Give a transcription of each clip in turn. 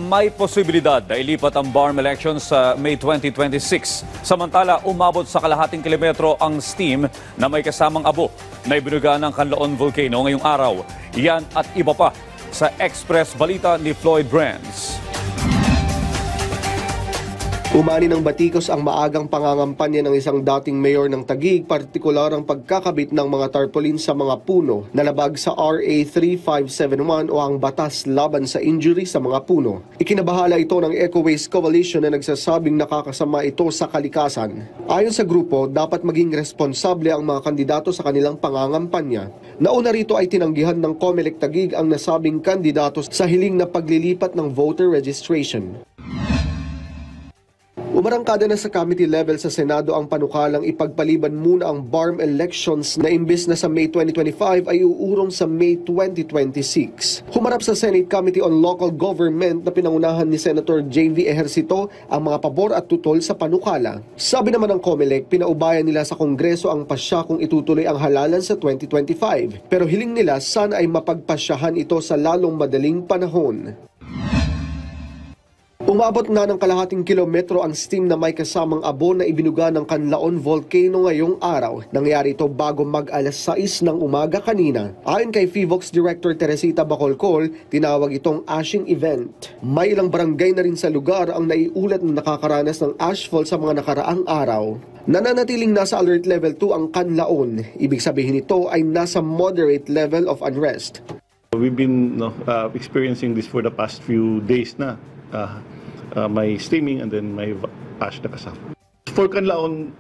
May posibilidad na ilipat ang BARM elections sa May 2026. Samantala, umabot sa kalahating kilometro ang steam na may kasamang abo na ibinuga ng Canlaon Volcano ngayong araw. Yan at iba pa sa Express Balita ni Floyd Brands. Umani ng batikos ang maagang pangangampanya ng isang dating mayor ng Taguig, partikular ang pagkakabit ng mga tarpaulin sa mga puno na labag sa RA 3571 o ang batas laban sa injury sa mga puno. Ikinabahala ito ng Eco Waste Coalition na nagsasabing nakakasama ito sa kalikasan. Ayon sa grupo, dapat maging responsable ang mga kandidato sa kanilang pangangampanya. Nauna rito ay tinanggihan ng COMELEC Taguig ang nasabing kandidato sa hiling na paglilipat ng voter registration. Umarangkada na sa committee level sa Senado ang panukalang ipagpaliban muna ang BARM elections na imbes na sa May 2025 ay uurong sa May 2026. Humarap sa Senate Committee on Local Government na pinangunahan ni Senator J.V. Ejercito ang mga pabor at tutol sa panukala. Sabi naman ng COMELEC, pinaubayan nila sa Kongreso ang pasya kung itutuloy ang halalan sa 2025. Pero hiling nila sana ay mapagpasyahan ito sa lalong madaling panahon. Umabot na ng kalahating kilometro ang steam na may kasamang abo na ibinuga ng Canlaon Volcano ngayong araw. Nangyari ito bago mag-alas 6 ng umaga kanina. Ayon kay FIVOX Director Teresita Bacolcol, tinawag itong ashing event. May ilang barangay na rin sa lugar ang naiulat na nakakaranas ng ashfall sa mga nakaraang araw. Nananatiling nasa alert level 2 ang Canlaon. Ibig sabihin nito ay nasa moderate level of unrest. We've been experiencing this for the past few days na. May steaming and then may ash na kasama. For Canlaon,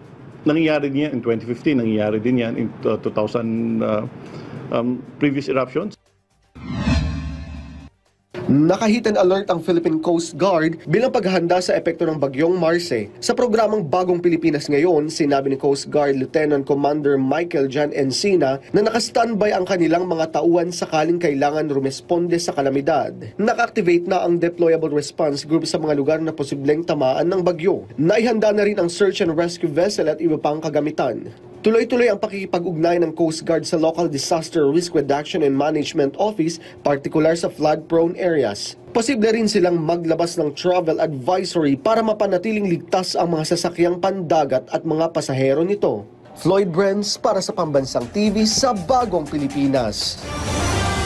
nangyayari din yan in 2015, nangyayari din yan in 2000 previous eruptions. Naka-hit and alert ang Philippine Coast Guard bilang paghahanda sa epekto ng bagyong Marce. Sa programang Bagong Pilipinas ngayon, sinabi ni Coast Guard Lieutenant Commander Michael Jan Encina na naka-standby ang kanilang mga tauhan sakaling kailangan rumesponde sa kalamidad. Naka-activate na ang Deployable Response Group sa mga lugar na posibleng tamaan ng bagyo. Naihanda na rin ang search and rescue vessel at iba pang kagamitan. Tuloy-tuloy ang pakikipag-ugnay ng Coast Guard sa Local Disaster Risk Reduction and Management Office, partikular sa flood-prone areas. Posible rin silang maglabas ng travel advisory para mapanatiling ligtas ang mga sasakyang pandagat at mga pasahero nito. Floyd Brands para sa Pambansang TV sa Bagong Pilipinas.